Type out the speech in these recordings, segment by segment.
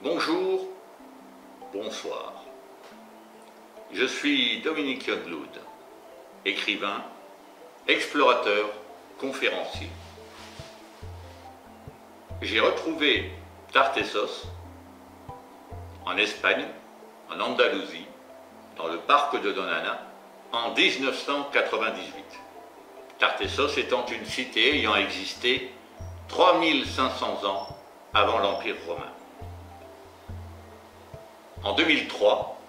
Bonjour, bonsoir. Je suis Dominique Youngblood, écrivain, explorateur, conférencier. J'ai retrouvé Tartessos en Espagne, en Andalousie, dans le parc de Doñana, en 1998. Tartessos étant une cité ayant existé 3500 ans avant l'Empire romain. En 2003,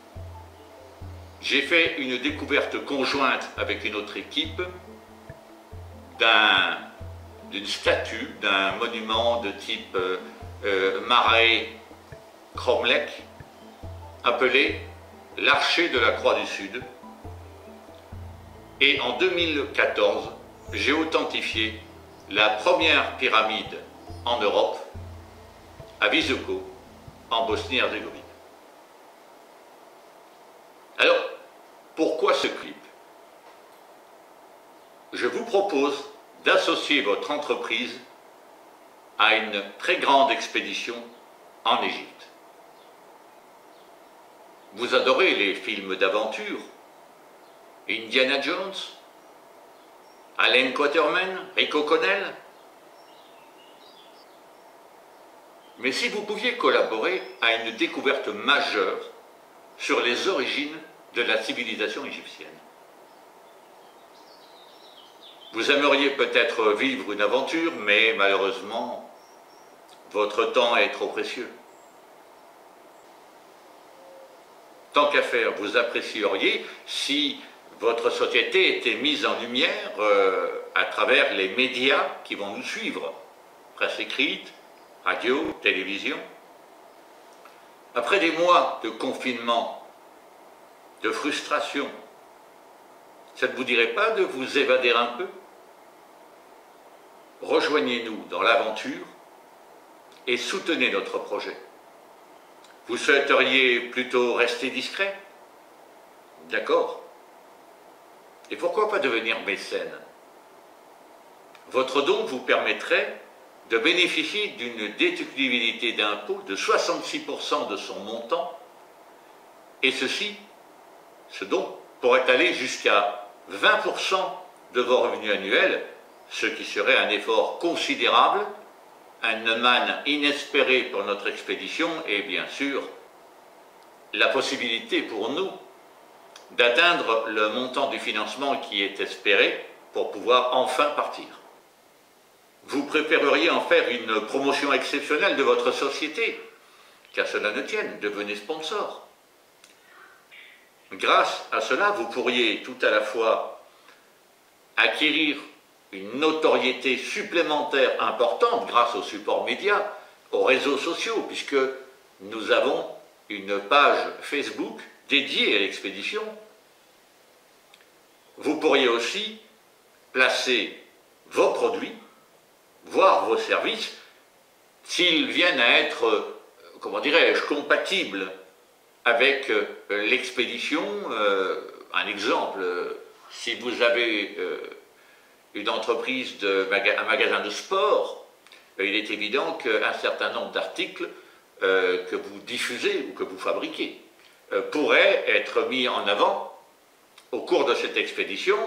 j'ai fait une découverte conjointe avec une autre équipe d'une statue, d'un monument de type Mare Cromlech, appelé l'Archer de la Croix du Sud. Et en 2014, j'ai authentifié la première pyramide en Europe, à Visoko, en Bosnie-Herzégovine. Alors, pourquoi ce clip? Je vous propose d'associer votre entreprise à une très grande expédition en Égypte. Vous adorez les films d'aventure, Indiana Jones, Allen Quatermain, Rick O'Connell. Mais si vous pouviez collaborer à une découverte majeure sur les origines de la civilisation égyptienne. Vous aimeriez peut-être vivre une aventure, mais malheureusement, votre temps est trop précieux. Tant qu'à faire, vous apprécieriez si votre société était mise en lumière à travers les médias qui vont nous suivre, presse écrite, radio, télévision. Après des mois de confinement, de frustration, ça ne vous dirait pas de vous évader un peu? Rejoignez-nous dans l'aventure et soutenez notre projet. Vous souhaiteriez plutôt rester discret? D'accord. Et pourquoi pas devenir mécène? Votre don vous permettrait de bénéficier d'une déductibilité d'impôt de 66% de son montant, et ce don pourrait aller jusqu'à 20% de vos revenus annuels, ce qui serait un effort considérable, une manne inespérée pour notre expédition et bien sûr la possibilité pour nous d'atteindre le montant du financement qui est espéré pour pouvoir enfin partir. Vous préféreriez en faire une promotion exceptionnelle de votre société, qu'à cela ne tienne, devenez sponsor. Grâce à cela, vous pourriez tout à la fois acquérir une notoriété supplémentaire importante grâce aux supports médias, aux réseaux sociaux, puisque nous avons une page Facebook dédiée à l'expédition. Vous pourriez aussi placer vos produits, voire vos services, s'ils viennent à être, comment dirais-je, compatibles avec l'expédition. Un exemple, si vous avez une entreprise, un magasin de sport, il est évident qu'un certain nombre d'articles que vous diffusez ou que vous fabriquez pourraient être mis en avant au cours de cette expédition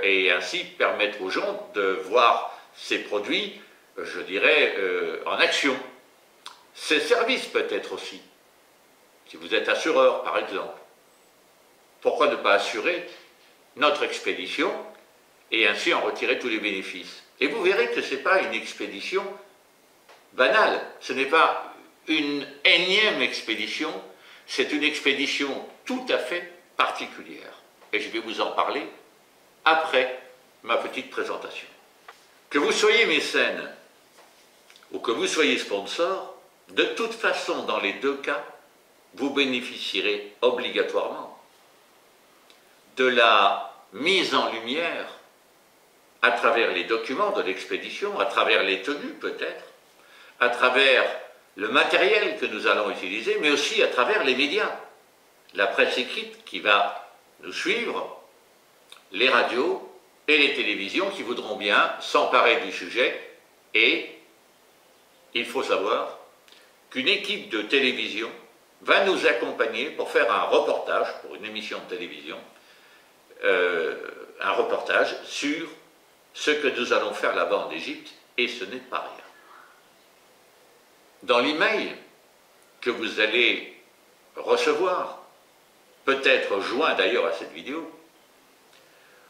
et ainsi permettre aux gens de voir ces produits, je dirais, en action. Ces services peut-être aussi. Si vous êtes assureur, par exemple, pourquoi ne pas assurer notre expédition et ainsi en retirer tous les bénéfices? Et vous verrez que ce n'est pas une expédition banale, ce n'est pas une énième expédition, c'est une expédition tout à fait particulière. Et je vais vous en parler après ma petite présentation. Que vous soyez mécène ou que vous soyez sponsor, de toute façon, dans les deux cas, vous bénéficierez obligatoirement de la mise en lumière à travers les documents de l'expédition, à travers les tenues peut-être, à travers le matériel que nous allons utiliser, mais aussi à travers les médias, la presse écrite qui va nous suivre, les radios et les télévisions qui voudront bien s'emparer du sujet. Et il faut savoir qu'une équipe de télévision va nous accompagner pour faire un reportage, pour une émission de télévision, un reportage sur ce que nous allons faire là-bas en Égypte, et ce n'est pas rien. Dans l'email que vous allez recevoir, peut-être joint d'ailleurs à cette vidéo,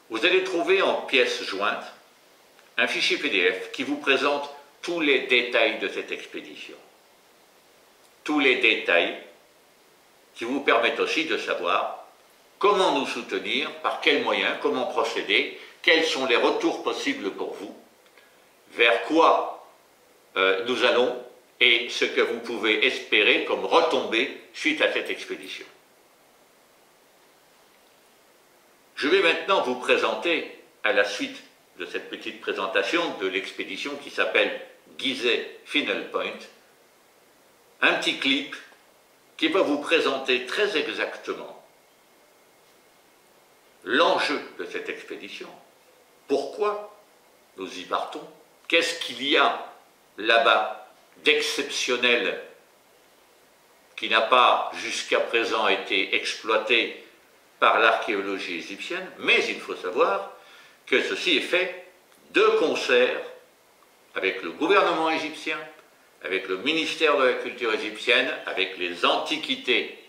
vous allez trouver en pièce jointe un fichier PDF qui vous présente tous les détails de cette expédition. Tous les détails qui vous permettent aussi de savoir comment nous soutenir, par quels moyens, comment procéder, quels sont les retours possibles pour vous, vers quoi nous allons et ce que vous pouvez espérer comme retombée suite à cette expédition. Je vais maintenant vous présenter, à la suite de cette petite présentation de l'expédition qui s'appelle Gizeh Final Point, un petit clip qui va vous présenter très exactement l'enjeu de cette expédition, pourquoi nous y partons, qu'est-ce qu'il y a là-bas d'exceptionnel qui n'a pas jusqu'à présent été exploité par l'archéologie égyptienne, mais il faut savoir que ceci est fait de concert avec le gouvernement égyptien, avec le ministère de la Culture égyptienne, avec les antiquités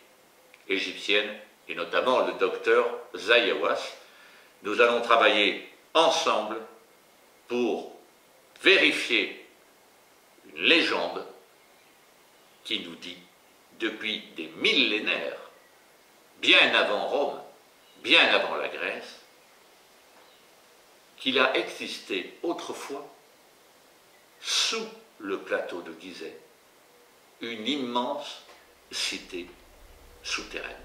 égyptiennes, et notamment le docteur Zayawas. Nous allons travailler ensemble pour vérifier une légende qui nous dit, depuis des millénaires, bien avant Rome, bien avant la Grèce, qu'il a existé autrefois, sous le plateau de Gizeh, une immense cité souterraine.